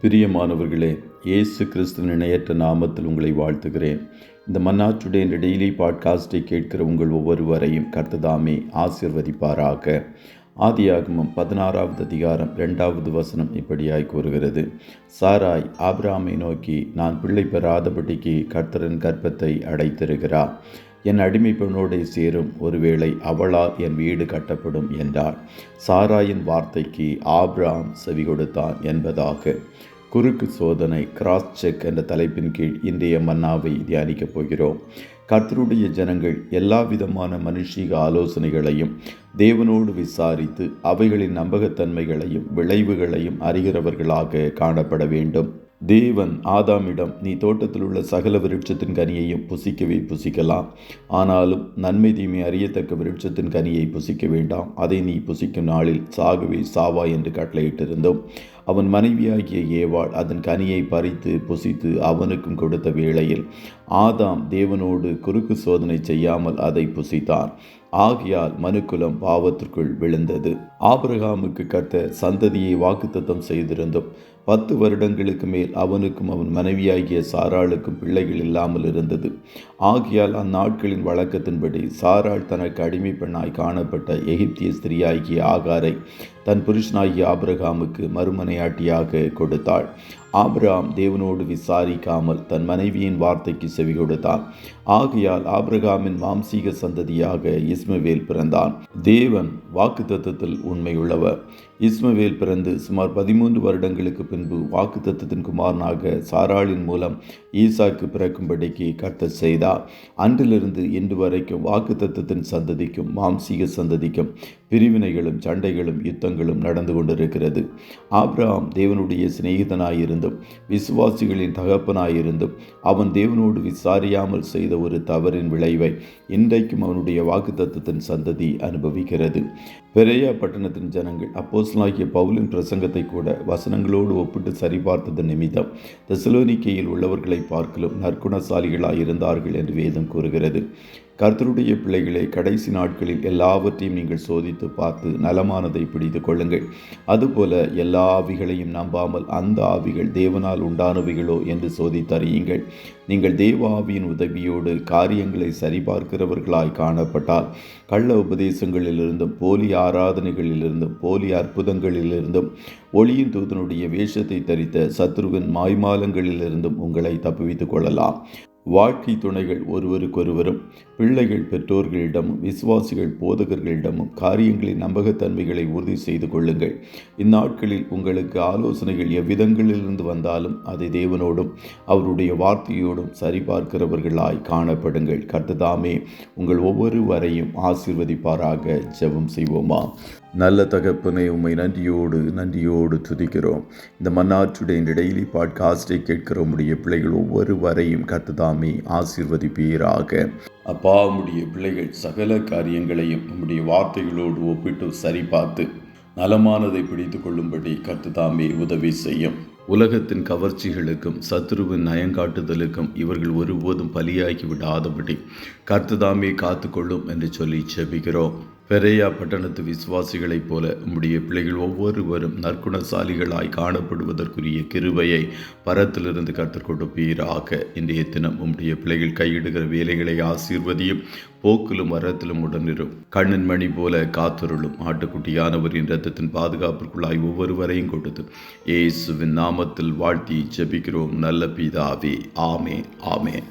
பிரியமானவர்களே, இயேசு கிறிஸ்துவின் இணையற்ற நாமத்தில் உங்களை வாழ்த்துகிறேன். இந்த மன்னா டுடே என்ற டெய்லி பாட்காஸ்டை கேட்கிற உங்கள் ஒவ்வொருவரையும் கர்த்தர் ஆசீர்வதிப்பாராக. ஆதியாகமம் 16வது அதிகாரம் 2வது வசனம் இப்படியாய் கூறுகிறது. சாராய் ஆபிரகாமை நோக்கி, நான் பிள்ளை பெறாதபடிக்கு கர்த்தரின் கர்ப்பத்தை அடைத்திருக்கிறார். என் அடிமை பெண்ணோடே சேரும், ஒருவேளை அவளால் என் வீடு கட்டப்படும் என்றார். சாராயின் வார்த்தைக்கு ஆபிரகாம் செவி கொடுத்தான் என்பதாக. குறுக்கு சோதனை கிராஸ் செக் என்ற தலைப்பின் கீழ் இன்றைய மன்னாவை தியானிக்கப் போகிறோம். கர்த்தருடைய ஜனங்கள் எல்லா விதமான மனுஷீக ஆலோசனைகளையும் தேவனோடு விசாரித்து அவைகளின் நம்பகத்தன்மைகளையும் விளைவுகளையும் அறிகிறவர்களாக காணப்பட வேண்டும். தேவன் ஆதாமிடம், நீ தோட்டத்தில் உள்ள சகல விருட்சத்தின் கனியையும் புசிக்கவே புசிக்கலாம், ஆனாலும் நன்மை தீமை அறியத்தக்க விருட்சத்தின் கனியை புசிக்க வேண்டாம், அதை நீ புசிக்கும் நாளில் சாகவே சாவா என்று கட்டளையிட்டிருந்தோம். அவன் மனைவியாகிய ஏவாள் அதன் கனியை பறித்து புசித்து அவனுக்கும் கொடுத்த வேளையில் ஆதாம் தேவனோடு குறுக்கு சோதனை செய்யாமல் அதை புசித்தான். ஆகையால் மனுக்குலம் பாவத்திற்குள் விழுந்தது. ஆபிரகாமுக்கு கர்த்தர் சந்ததியை வாக்குத்தத்தம் செய்திருந்தோம். 10 வருடங்களுக்கு மேல் அவனுக்கும் அவன் மனைவியாகிய சாராளுக்கும் பிள்ளைகள் இல்லாமல் இருந்தது. ஆகையால் அந்நாட்களின் வழக்கத்தின்படி சாராள் தனக்கு அடிமை பெண்ணாய் காணப்பட்ட எகிப்திய ஸ்திரியாகிய ஆகாரை தன் புருஷனாகிய ஆபிரகாமுக்கு மறுமனையாட்டியாக கொடுத்தாள். ஆபிரகாம் தேவனோடு விசாரிக்காமல் தன் மனைவியின் வார்த்தைக்கு செவி கொடுத்தான். ஆகையால் ஆபிரகாமின் மாம்சீக சந்ததியாக இஸ்மவேல் பிறந்தான். தேவன் வாக்குத்தத்தத்தில் உண்மையுள்ளவர். இஸ்மவேல் பிறந்து சுமார் 13 வருடங்களுக்கு பின்பு வாக்குத்தத்தத்தின் குமாரனாக சாராளின் மூலம் ஈசாக்கு பிறக்கும்படிக்கு கர்த்தர் செய்தார். அன்றிலிருந்து இன்று வரைக்கும் வாக்குத்தத்தத்தின் சந்ததிக்கும் மாம்சீக சந்ததிக்கும் பிரிவினைகளும் சண்டைகளும் யுத்தங்களும் நடந்து கொண்டிருக்கிறது. ஆபிரகாம் தேவனுடைய சிநேகிதனாயிருந்தும் விசுவாசிகளின் தகப்பனாயிருந்தும் அவன் தேவனோடு விசாரியாமல் செய்த ஒரு தவறின் விளைவை இன்றைக்கும் அவனுடைய வாக்குத்தத்தத்தின் சந்ததி அனுபவிக்கிறது. பெரேயா பட்டணத்தின் ஜனங்கள் அப்போஸ்தலனாகிய பவுலின் பிரசங்கத்தை கூட வசனங்களோடு ஒப்பிட்டு சரிபார்த்தது நிமித்தம் தெசலோனிக்கேயில் உள்ளவர்களை பார்க்கலும் நற்குணசாலிகளாயிருந்தார்கள் என்று வேதம் கூறுகிறது. கர்த்தருடைய பிள்ளைகளை, கடைசி நாட்களில் எல்லாவற்றையும் நீங்கள் சோதித்து பார்த்து நலமானதை பிடித்து கொள்ளுங்கள். அதுபோல எல்லா ஆவிகளையும் நம்பாமல் அந்த ஆவிகள் தேவனால் உண்டானவைகளோ என்று சோதித்தறியுங்கள். நீங்கள் தேவ ஆவியின் உதவியோடு காரியங்களை சரிபார்க்கிறவர்களாய் காணப்பட்டால் கள்ள உபதேசங்களிலிருந்தும் போலி ஆராதனைகளிலிருந்தும் போலி அற்புதங்களிலிருந்தும் ஒளியின் தூதனுடைய வேஷத்தை தரித்த சத்ருவின் மாய்மாலங்களிலிருந்தும் உங்களை தப்புவித்துக் கொள்ளலாம். வாழ்க்கை துணைகள் ஒருவருக்கொருவரும், பிள்ளைகள் பெற்றோர்களிடமும் விசுவாசிகள் போதகர்களிடமும் காரியங்களின் நம்பகத்தன்மைகளை உறுதி செய்து கொள்ளுங்கள். இந்நாட்களில் உங்களுக்கு ஆலோசனைகள் எவ்விதங்களிலிருந்து வந்தாலும் அதை தேவனோடும் அவருடைய வார்த்தையோடும் சரிபார்க்கிறவர்களாய் காணப்படுங்கள். கர்த்தர் உங்கள் ஒவ்வொருவரையும் ஆசீர்வதிப்பாராக. ஜெபம் செய்வோமா. நல்ல தகப்பனை, உம்மை நன்றியோடு துதிக்கிறோம். இந்த மன்னா டுடே என்ற டெய்லி பாட்காஸ்டை கேட்கிற உம்முடைய பிள்ளைகள் ஒவ்வொருவரையும் கர்த்தர் ஆசீர்வதிப்பீராக. அப்பா, உம்முடைய பிள்ளைகள் சகல காரியங்களையும் உம்முடைய வார்த்தைகளோடு ஒப்பிட்டு சரிபார்த்து நலமானதை பிடித்து கொள்ளும்படி கர்த்தர் உதவி செய்யும். உலகத்தின் கவர்ச்சிகளுக்கும் சத்துருவின் நயங்காட்டுதலுக்கும் இவர்கள் ஒருபோதும் பலியாகி விடாதபடி கர்த்தர் காத்து கொள்ளும் என்று சொல்லி ஜெபிக்கிறோம். பெரேயா பட்டணத்து விசுவாசிகளைப் போல உம்முடைய பிள்ளைகள் ஒவ்வொருவரும் நற்குணசாலிகளாய் காணப்படுவதற்குரிய கிருபையை பரத்திலிருந்து கர்த்தர் கொடுப்பீராக. இன்றைய தினம் உம்முடைய பிள்ளைகள் கையிடுகிற வேலைகளை ஆசீர்வதியும், போக்கிலும் வரத்திலும் உடனிரும். கண்ணின் மணி போல காத்தருளும். ஆட்டுக்குட்டியானவரின் இரத்தத்தின் பாதுகாப்பிற்குள்ளாய் ஒவ்வொருவரையும் கொடுத்து இயேசுவின் நாமத்தில் வாழ்த்தி ஜெபிக்கிறோம் நல்ல பிதாவே. ஆமென்.